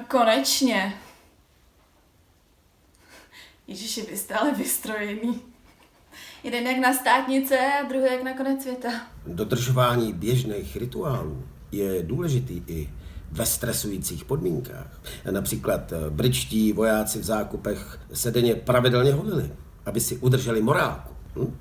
konečně. Ježiši, vy jste ale vystrojený. Jeden jak na státnice a druhý jak na konec světa. Dodržování běžných rituálů je důležitý i ve stresujících podmínkách. Například britští vojáci v zákupech se denně pravidelně holili, aby si udrželi morálku.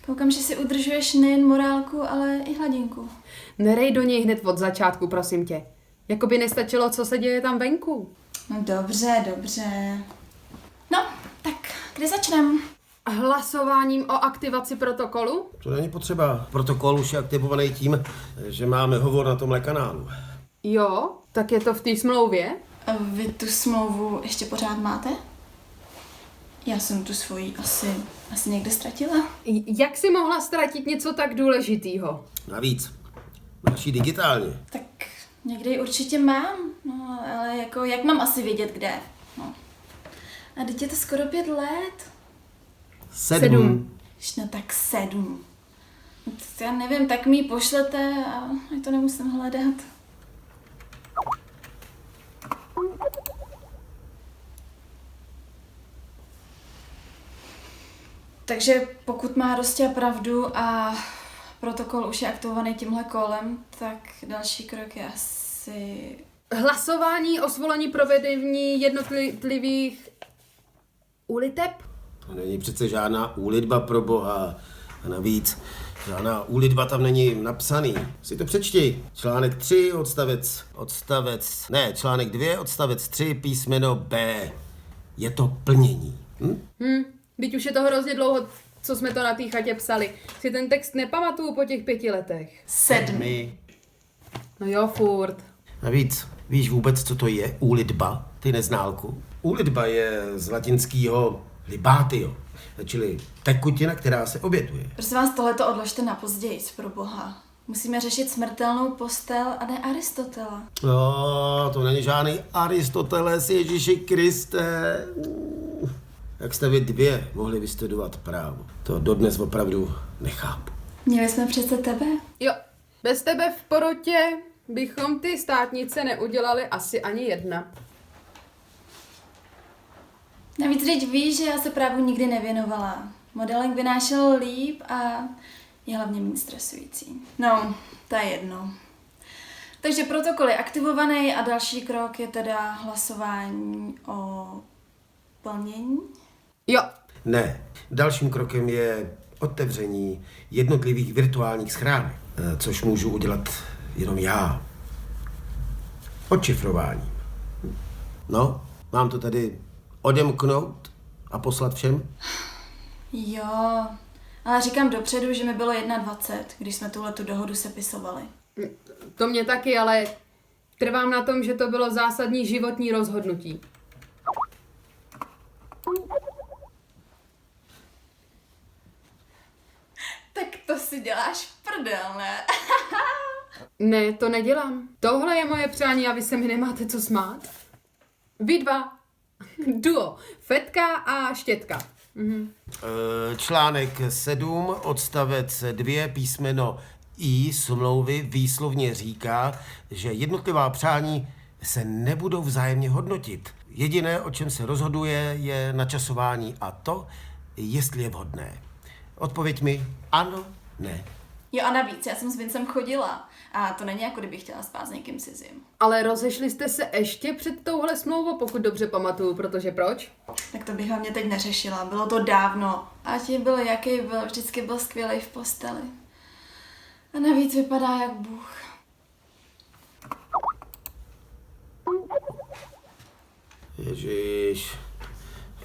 Koukám, že si udržuješ nejen morálku, ale i hladinku. Nerej do něj hned od začátku, prosím tě. Jakoby nestačilo, co se děje tam venku. No dobře. No, tak kdy začneme? Hlasováním o aktivaci protokolu? To není potřeba. Protokol už je aktivovaný tím, že máme hovor na tomhle kanálu. Jo, tak je to v té smlouvě? A vy tu smlouvu ještě pořád máte? Já jsem tu svoji asi někde ztratila. Jak jsi mohla ztratit něco tak důležitýho? Navíc, máš ji digitálně. Tak někde ji určitě mám, no ale jako jak mám asi vědět kde? No. A teď je to skoro 5 let. 7. No tak 7. Já nevím, tak mi ji pošlete a já to nemusím hledat. Takže pokud má Rostia pravdu a protokol už je aktivovaný tímhle kolem, tak další krok je asi... Hlasování o svolení provedení jednotlivých uliteb? To není přece žádná úlitba pro Boha. A navíc, žádná úlitba tam není napsaný. Si to přečti. Článek 3, článek 2, odstavec 3, písmeno B. Je to plnění. Teď už je to hrozně dlouho, co jsme to na té chatě psali. Si ten text nepamatuju po těch 5 letech. 7. No jo, furt. Navíc, víš vůbec, co to je úlitba, ty neználku? Úlitba je z latinského libatio, čili tekutina, která se obětuje. Prosím vás, tohleto odložte na později, pro Boha. Musíme řešit smrtelnou postel a ne Aristotela. No, to není žádný Aristoteles, Ježíši Kriste. Jak jste vy 2 mohli vystudovat právo? To dodnes opravdu nechápu. Měli jsme přece tebe? Jo, bez tebe v porotě bychom ty státnice neudělali asi ani jedna. Navíc teď víš, že já se právu nikdy nevěnovala. Modeling vynášel líp a je hlavně méně stresující. No, to je jedno. Takže protokol je aktivovaný a další krok je teda hlasování o plnění. Jo. Ne, dalším krokem je otevření jednotlivých virtuálních schránek, což můžu udělat jenom já. Odšifrování. No, mám to tady odemknout a poslat všem? Jo, ale říkám dopředu, že mi bylo 21, když jsme tuhletu dohodu sepisovali. To mě taky, ale trvám na tom, že to bylo zásadní životní rozhodnutí. Tak to si děláš prdel, ne? Ne, to nedělám. Tohle je moje přání a vy se mi nemáte co smát. Vy 2. Duo. Fetka a Štětka. Článek 7, odstavec 2, písmeno I smlouvy výslovně říká, že jednotlivá přání se nebudou vzájemně hodnotit. Jediné, o čem se rozhoduje, je načasování a to, jestli je vhodné. Odpověď mi ano, ne. Jo a navíc, já jsem s Vincem chodila a to není jako kdybych chtěla spát s někým cizím. Ale rozešli jste se ještě před touhle smlouvou, pokud dobře pamatuju, protože proč? Tak to bych hlavně teď neřešila, bylo to dávno. Ať byl jaký byl, vždycky byl skvělý v posteli. A navíc vypadá jak Bůh. Ježiš,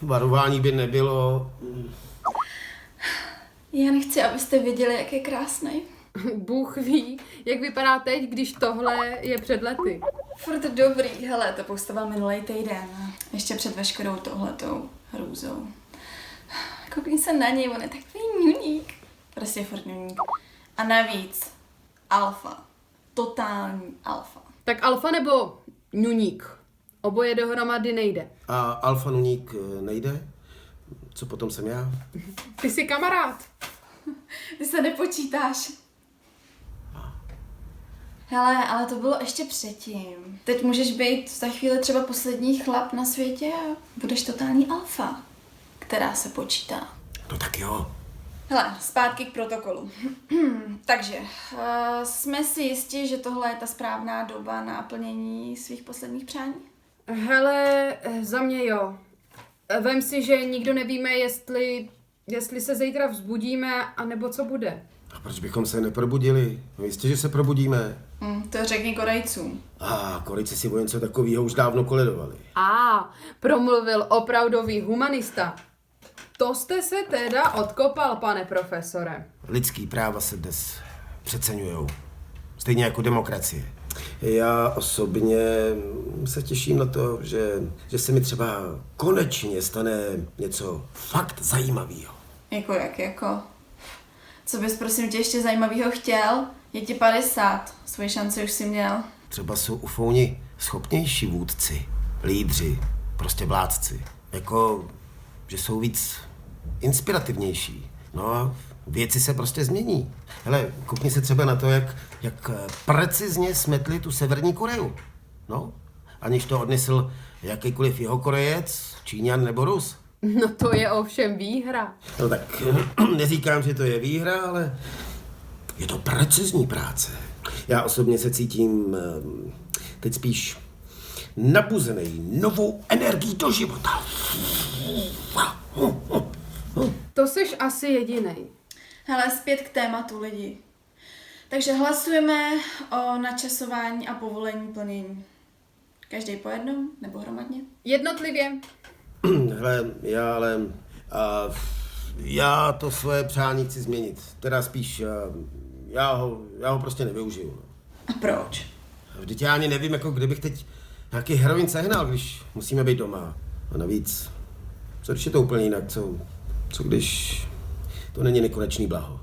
varování by nebylo. Já nechci, abyste věděli, jak je krásný. Bůh ví, jak vypadá teď, když tohle je před lety. Furt dobrý, hele, to postoval minulý týden. Ještě před veškerou touhletou hrůzou. Koukni se na něj, on je takový ňuník. Prostě furt ňuník. A navíc, alfa. Totální alfa. Tak alfa nebo ňuník? Oboje dohromady nejde. A alfanuník nejde? Co potom jsem já? Ty jsi kamarád. Ty se nepočítáš. Hele, ale to bylo ještě předtím. Teď můžeš být za chvíli třeba poslední chlap na světě a budeš totální alfa, která se počítá. No tak jo. Hele, zpátky k protokolu. Takže, jsme si jistí, že tohle je ta správná doba na plnění svých posledních přání? Hele, za mě jo. Vem si, že nikdo nevíme, jestli se zítra vzbudíme, anebo co bude. A proč bychom se neprobudili? No jistě, že se probudíme. To řekni Korejcům. A Korejci si o něco takového už dávno koledovali. Promluvil opravdový humanista. To jste se teda odkopal, pane profesore. Lidský práva se dnes přeceňujou. Stejně jako demokracie. Já osobně se těším na to, že se mi třeba konečně stane něco fakt zajímavého. Jako? Co bys prosím tě ještě zajímavého chtěl? Je ti 50, svoji šanci už si měl. Třeba jsou ufouni schopnější vůdci, lídři, prostě vládci. Jako, že jsou víc inspirativnější. No a věci se prostě změní. Hele, koukni se třeba na to, jak precizně smetli tu Severní Koreu. No, aniž to odnesl jakýkoliv Jihokorejec, Číňan nebo Rus. No to je ovšem výhra. No tak neříkám, že to je výhra, ale je to precizní práce. Já osobně se cítím teď spíš nabuzený novou energií do života. To seš asi jedinej. Hele, zpět k tématu lidi. Takže hlasujeme o načasování a povolení plnění. Každý po jednom nebo hromadně? Jednotlivě. Hele, já to svoje přání chci změnit. Teda spíš, já ho prostě nevyužiju. A proč? Vždyť já ani nevím, jako kdybych teď nějaký heroin sehnal, když musíme být doma. A navíc, co když je to úplně jinak, co když to není nekonečný blaho.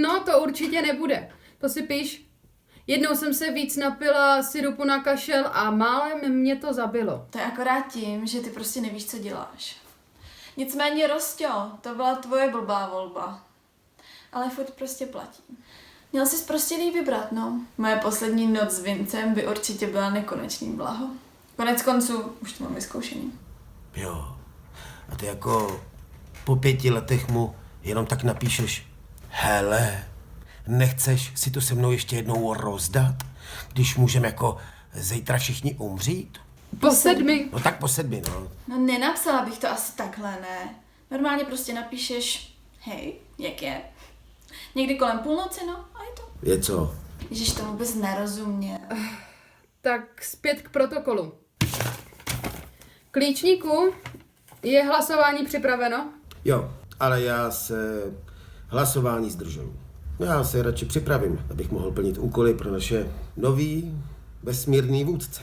No, to určitě nebude. To si píš. Jednou jsem se víc napila sirupu na kašel a málem mě to zabilo. To je akorát tím, že ty prostě nevíš, co děláš. Nicméně, Rostio, to byla tvoje blbá volba. Ale furt prostě platí. Měl jsi prostě líp vybrat, no. Moje poslední noc s Vincem by určitě byla nekonečný blaho. Konec konců, už to mám vyzkoušený. Jo. A ty jako po 5 letech mu jenom tak napíšeš: hele, nechceš si to se mnou ještě jednou rozdat, když můžeme jako zítra všichni umřít? Po 7. No tak po 7, no. No nenapsala bych to asi takhle, ne. Normálně prostě napíšeš: hej, jak je? Někdy kolem půlnoci, no, a je to. Je co? Ježiš, to vůbec nerozuměl. Tak zpět k protokolu. Klíčníku, je hlasování připraveno? Jo, ale já se hlasování zdržuju. Já se radši připravím, abych mohl plnit úkoly pro naše nový vesmírný vůdce.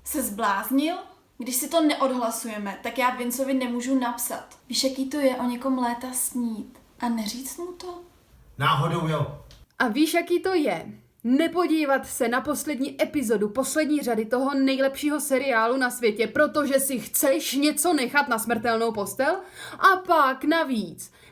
Se zbláznil? Když si to neodhlasujeme, tak já Vincovi nemůžu napsat. Víš, jaký to je o někom léta snít a neříct mu to? Náhodou jo. A víš, jaký to je? Nepodívat se na poslední epizodu, poslední řady toho nejlepšího seriálu na světě, protože si chceš něco nechat na smrtelnou postel? A pak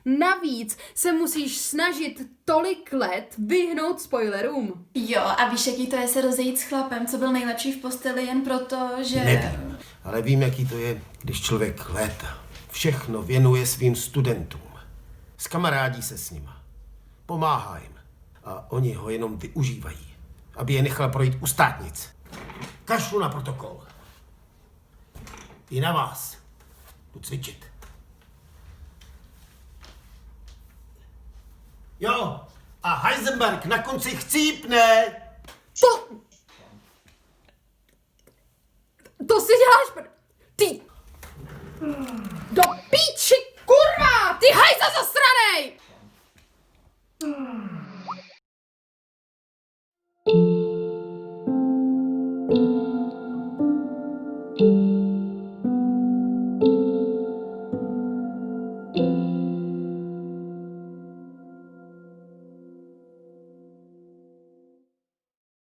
navíc se musíš snažit tolik let vyhnout spoilerům. Jo, a víš, jaký to je se rozejít s chlapem, co byl nejlepší v posteli jen proto, že... Nevím, ale vím, jaký to je, když člověk léta všechno věnuje svým studentům. Skamarádí se s nima. Pomáhá jim. A oni ho jenom využívají, aby je nechal projít u státnic. Kašlu na protokol. I na vás. Jdu cvičit. Jo, a Heisenberg na konci chcípne. To si děláš ty... Do píči, kurva! Ty hajza zasranej!